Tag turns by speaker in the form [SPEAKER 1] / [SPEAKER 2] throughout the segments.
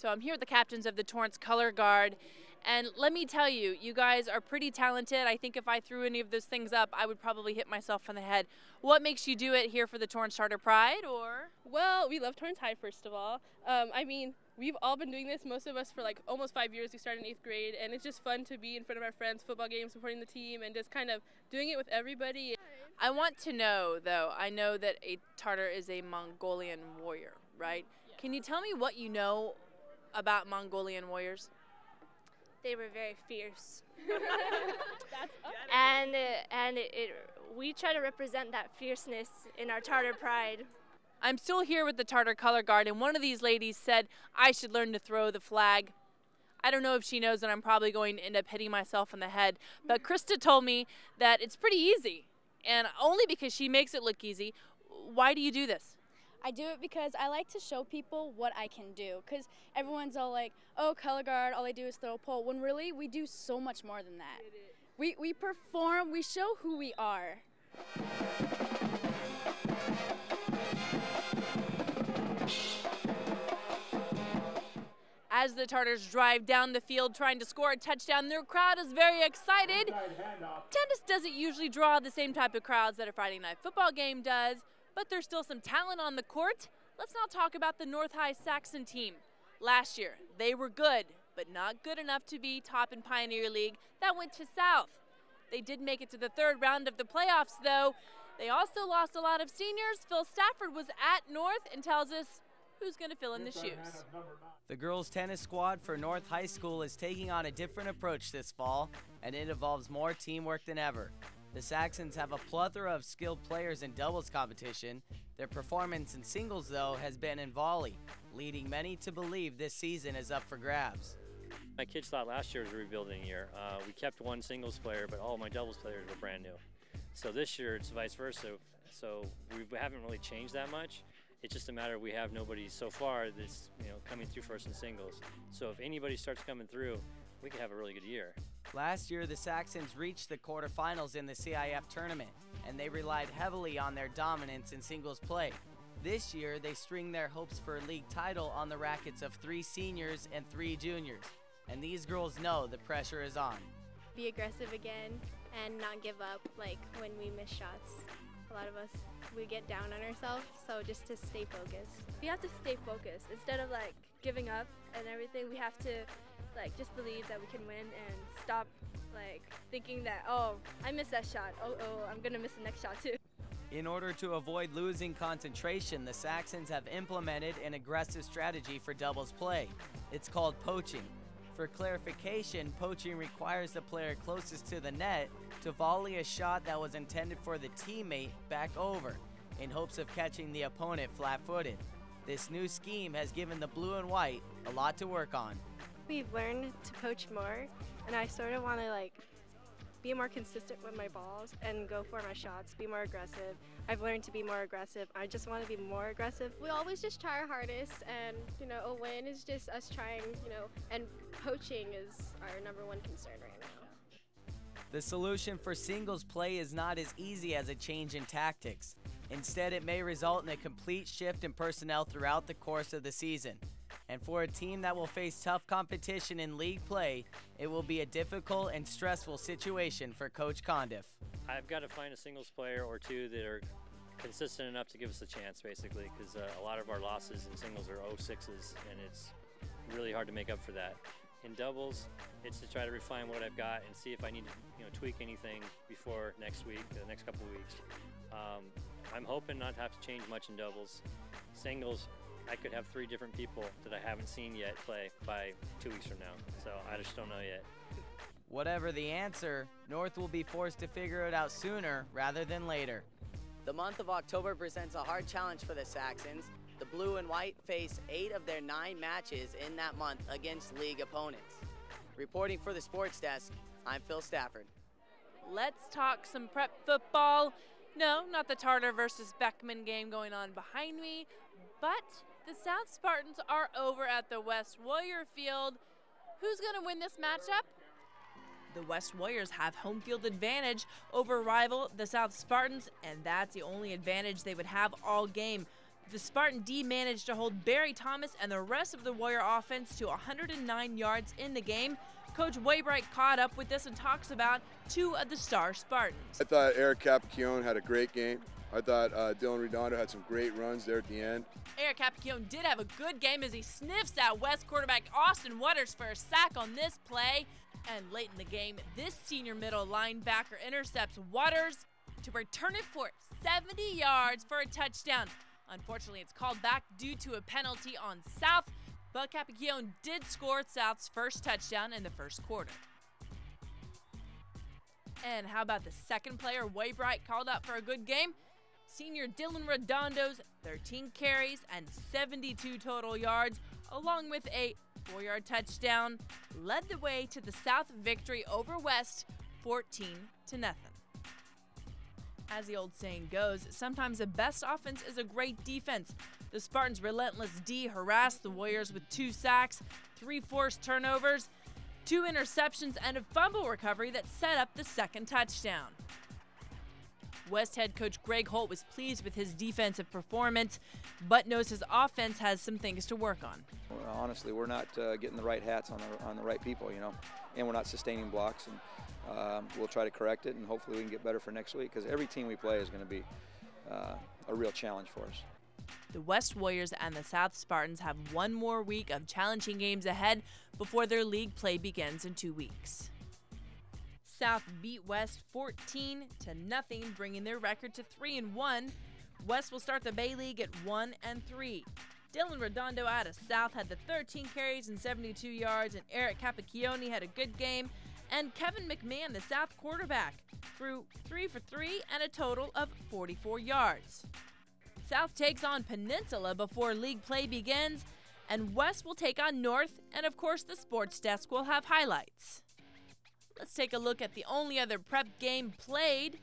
[SPEAKER 1] So I'm here with the captains of the Torrance Color Guard, and let me tell you, you guys are pretty talented. I think if I threw any of those things up, I would probably hit myself on the head. What makes you do it here for the Torrance Charter Pride, or?
[SPEAKER 2] Well, we love Torrance High, first of all. I mean, we've all been doing this, most of us, for like almost 5 years. We started in 8th grade, and it's just fun to be in front of our friends, football games, supporting the team, and just kind of doing it with everybody.
[SPEAKER 1] I want to know, though, I know that a Tartar is a Mongolian warrior, right?
[SPEAKER 2] Yeah.
[SPEAKER 1] Can you tell me what you know about Mongolian warriors?
[SPEAKER 3] They were very fierce.
[SPEAKER 2] That's
[SPEAKER 3] We try to represent that fierceness in our Tartar Pride.
[SPEAKER 1] I'm still here with the Tartar Color Guard, and one of these ladies said I should learn to throw the flag. I don't know if she knows that I'm probably going to end up hitting myself in the head, but Krista told me that it's pretty easy, and only because she makes it look easy. Why do you do this?
[SPEAKER 4] I do it because I like to show people what I can do, because everyone's all like, oh, color guard, all I do is throw a pole, when really we do so much more than that. We perform, we show who we are.
[SPEAKER 1] As the Tartars drive down the field trying to score a touchdown, their crowd is very excited. Tennis doesn't usually draw the same type of crowds that a Friday night football game does, but there's still some talent on the court. Let's now talk about the North High Saxon team. Last year, they were good, but not good enough to be top in Pioneer League. That went to South. They did make it to the third round of the playoffs, though. They also lost a lot of seniors. Phil Stafford was at North and tells us who's going to fill in the shoes.
[SPEAKER 5] The girls' tennis squad for North High School is taking on a different approach this fall, and it involves more teamwork than ever. The Saxons have a plethora of skilled players in doubles competition. Their performance in singles, though, has been in volley, leading many to believe this season is up for grabs.
[SPEAKER 6] My kids thought last year was a rebuilding year. We kept one singles player, but all my doubles players were brand new. So this year it's vice versa. So we haven't really changed that much. It's just a matter of we have nobody so far that's coming through for us in singles. So if anybody starts coming through, we could have a really good year.
[SPEAKER 5] Last year, the Saxons reached the quarterfinals in the CIF tournament, and they relied heavily on their dominance in singles play. This year, they string their hopes for a league title on the rackets of 3 seniors and 3 juniors, and these girls know the pressure is on.
[SPEAKER 3] Be aggressive again and not give up, like when we miss shots. A lot of us, we get down on ourselves, so just to stay focused. We have to stay focused. Instead of like giving up and everything, we have to just believe that we can win and stop thinking that, oh, I missed that shot. Oh, I'm gonna miss the next shot too.
[SPEAKER 5] In order to avoid losing concentration, the Saxons have implemented an aggressive strategy for doubles play. It's called poaching. For clarification, poaching requires the player closest to the net to volley a shot that was intended for the teammate back over, in hopes of catching the opponent flat-footed. This new scheme has given the blue and white a lot to work on.
[SPEAKER 3] We've learned to poach more, and I sort of want to be more consistent with my balls and go for my shots, be more aggressive. I've learned to be more aggressive. I just want to be more aggressive.
[SPEAKER 7] We always just try our hardest, and a win is just us trying, and poaching is our #1 concern right now.
[SPEAKER 5] The solution for singles play is not as easy as a change in tactics. Instead, it may result in a complete shift in personnel throughout the course of the season. And for a team that will face tough competition in league play, it will be a difficult and stressful situation for Coach Condiff.
[SPEAKER 6] I've got to find a singles player or 2 that are consistent enough to give us a chance, basically, because a lot of our losses in singles are 0-6s, and it's really hard to make up for that. In doubles, it's to try to refine what I've got and see if I need to tweak anything before next week, the next couple of weeks. I'm hoping not to have to change much in doubles. Singles, I could have 3 different people that I haven't seen yet play by 2 weeks from now, so I just don't know yet.
[SPEAKER 5] Whatever the answer, North will be forced to figure it out sooner rather than later. The month of October presents a hard challenge for the Saxons. The blue and white face 8 of their 9 matches in that month against league opponents. Reporting for the Sports Desk, I'm Phil Stafford.
[SPEAKER 1] Let's talk some prep football. No, not the Tartar versus Beckman game going on behind me, but the South Spartans are over at the West Warrior Field. Who's going to win this matchup? The West Warriors have home field advantage over rival the South Spartans, and that's the only advantage they would have all game. The Spartan D managed to hold Barry Thomas and the rest of the Warrior offense to 109 yards in the game. Coach Waybright caught up with this and talks about two of the star Spartans.
[SPEAKER 8] I thought Eric Capicchione had a great game. I thought Dylan Redondo had some great runs there at the end.
[SPEAKER 1] Eric Capicchione did have a good game as he sniffs out West quarterback Austin Waters for a sack on this play. And late in the game, this senior middle linebacker intercepts Waters to return it for 70 yards for a touchdown. Unfortunately, it's called back due to a penalty on South, but Capicchione did score South's first touchdown in the first quarter. And how about the second player Waybright called up for a good game? Senior Dylan Redondo's 13 carries and 72 total yards, along with a 4-yard touchdown, led the way to the South victory over West, 14-0. As the old saying goes, sometimes the best offense is a great defense. The Spartans' relentless D harassed the Warriors with 2 sacks, 3 forced turnovers, 2 interceptions, and a fumble recovery that set up the second touchdown. West head coach Greg Holt was pleased with his defensive performance, but knows his offense has some things to work on.
[SPEAKER 9] Well, honestly, we're not getting the right hats on the right people, and we're not sustaining blocks. And we'll try to correct it, and hopefully we can get better for next week, because every team we play is going to be a real challenge for us.
[SPEAKER 1] The West Warriors and the South Spartans have one more week of challenging games ahead before their league play begins in 2 weeks. South beat West 14-0, bringing their record to 3-1. West will start the Bay League at 1-3. Dylan Redondo out of South had the 13 carries and 72 yards, and Eric Capicchione had a good game. And Kevin McMahon, the South quarterback, threw 3 for 3 and a total of 44 yards. South takes on Peninsula before league play begins, and West will take on North, and of course the Sports Desk will have highlights. Let's take a look at the only other prep game played.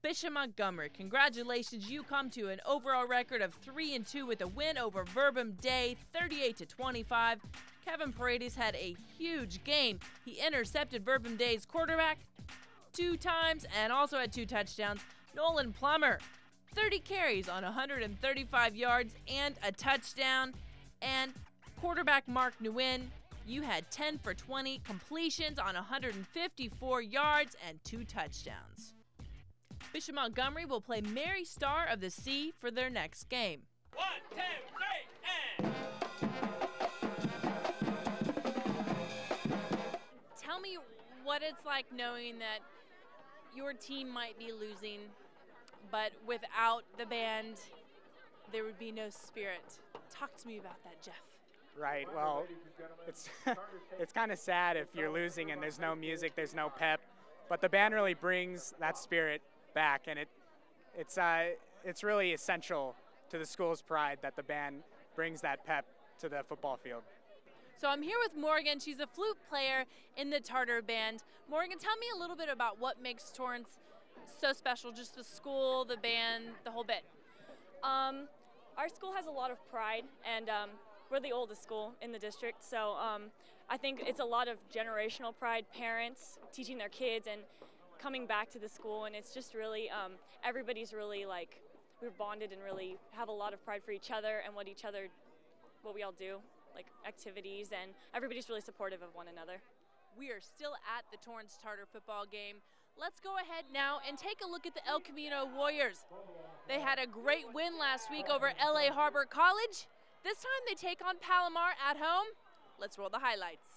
[SPEAKER 1] Bishop Montgomery, congratulations, you come to an overall record of 3-2 with a win over Verbum Day, 38-25. Kevin Paredes had a huge game. He intercepted Verbum Day's quarterback 2 times and also had 2 touchdowns. Nolan Plummer, 30 carries on 135 yards and a touchdown. And quarterback Mark Nguyen, you had 10 for 20 completions on 154 yards and 2 touchdowns. Bishop Montgomery will play Mary Star of the Sea for their next game.
[SPEAKER 10] 1, 2, 3, and...
[SPEAKER 1] Tell me what it's like knowing that your team might be losing, but without the band, there would be no spirit. Talk to me about that, Jeff.
[SPEAKER 11] Right, well, it's kind of sad if you're losing and there's no music, there's no pep, but the band really brings that spirit back, and it's really essential to the school's pride that the band brings that pep to the football field.
[SPEAKER 1] So I'm here with Morgan. She's a flute player in the Tartar Band. Morgan, tell me a little bit about what makes Torrance so special, just the school, the band, the whole bit.
[SPEAKER 12] Our school has a lot of pride, and we're the oldest school in the district, so I think it's a lot of generational pride, parents teaching their kids and coming back to the school, and it's just really, everybody's really we're bonded and really have a lot of pride for each other and what we all do, like activities, and everybody's really supportive of one another.
[SPEAKER 1] We are still at the Torrance Tartar football game. Let's go ahead now and take a look at the El Camino Warriors. They had a great win last week over LA Harbor College. This time they take on Palomar at home. Let's roll the highlights.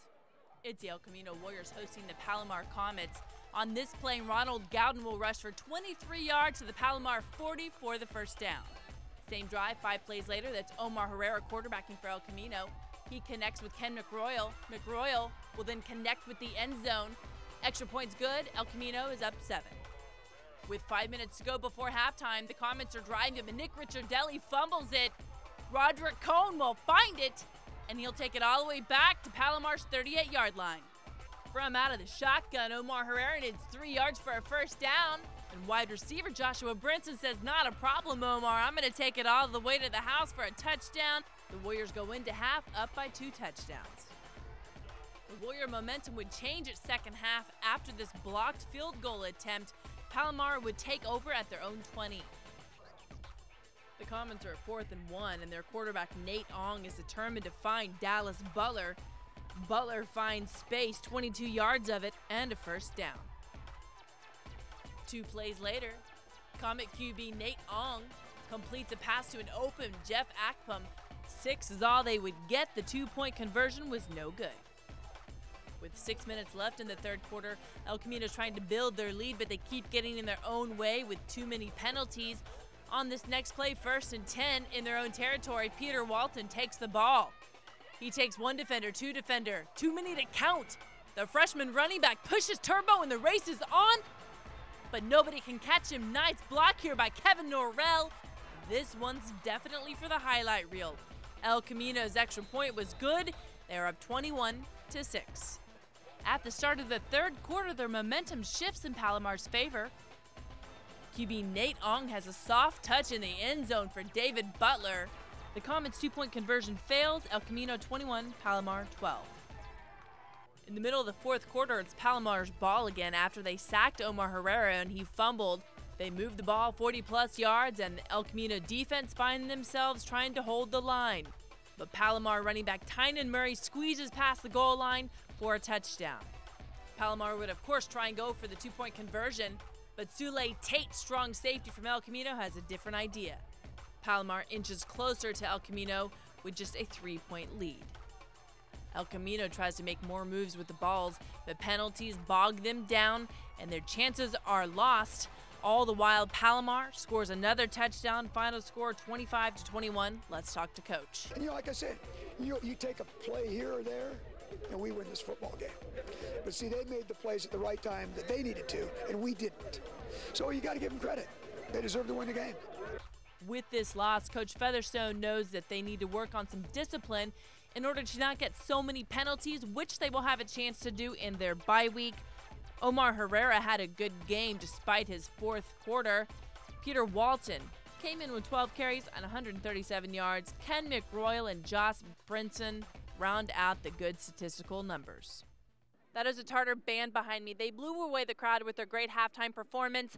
[SPEAKER 1] It's the El Camino Warriors hosting the Palomar Comets. On this play, Ronald Gowden will rush for 23 yards to the Palomar 40 for the first down. Same drive, 5 plays later, that's Omar Herrera quarterbacking for El Camino. He connects with Ken McRoyal. McRoyal will then connect with the end zone. Extra points good, El Camino is up 7. With 5 minutes to go before halftime, the Comets are driving, but Nick Ricciardelli fumbles it. Roderick Cohn will find it, and he'll take it all the way back to Palomar's 38-yard line. From out of the shotgun, Omar Herrera needs 3 yards for a first down. And wide receiver Joshua Brinson says, not a problem, Omar. I'm going to take it all the way to the house for a touchdown. The Warriors go into half up by 2 touchdowns. The Warrior momentum would change at second half after this blocked field goal attempt. Palomar would take over at their own 20. The Commons are at 4th and 1, and their quarterback Nate Ong is determined to find Dallas Butler. Butler finds space, 22 yards of it, and a first down. 2 plays later, Comet QB Nate Ong completes a pass to an open Jeff Akpom. 6 is all they would get. The 2-point conversion was no good. With 6 minutes left in the third quarter, El Camino is trying to build their lead, but they keep getting in their own way with too many penalties. On this next play, 1st and 10 in their own territory, Peter Walton takes the ball. He takes 1 defender, 2 defender, too many to count. The freshman running back pushes turbo and the race is on, but nobody can catch him. Nice block here by Kevin Norrell. This one's definitely for the highlight reel. El Camino's extra point was good. They're up 21-6. At the start of the third quarter, their momentum shifts in Palomar's favor. QB Nate Ong has a soft touch in the end zone for David Butler. The Comets' 2-point conversion fails. El Camino 21, Palomar 12. In the middle of the fourth quarter, it's Palomar's ball again after they sacked Omar Herrera and he fumbled. They moved the ball 40-plus yards, and the El Camino defense find themselves trying to hold the line. But Palomar running back Tynan Murray squeezes past the goal line for a touchdown. Palomar would, of course, try and go for the 2-point conversion, but Sule Tate, strong safety from El Camino, has a different idea. Palomar inches closer to El Camino with just a 3-point lead. El Camino tries to make more moves with the balls, but penalties bog them down and their chances are lost. All the while, Palomar scores another touchdown. Final score 25-21. Let's talk to Coach.
[SPEAKER 13] And like I said, you take a play here or there, and we win this football game. But see, they made the plays at the right time that they needed to, and we didn't. So you got to give them credit. They deserve to win the game.
[SPEAKER 1] With this loss, Coach Featherstone knows that they need to work on some discipline in order to not get so many penalties, which they will have a chance to do in their bye week. Omar Herrera had a good game despite his fourth quarter. Peter Walton came in with 12 carries and 137 yards. Ken McRoyal and Josh Brinson round out the good statistical numbers. That is a Tartar band behind me. They blew away the crowd with their great halftime performance.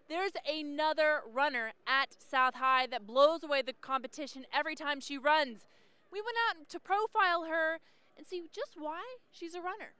[SPEAKER 1] There's another runner at South High that blows away the competition every time she runs. We went out to profile her and see just why she's a runner.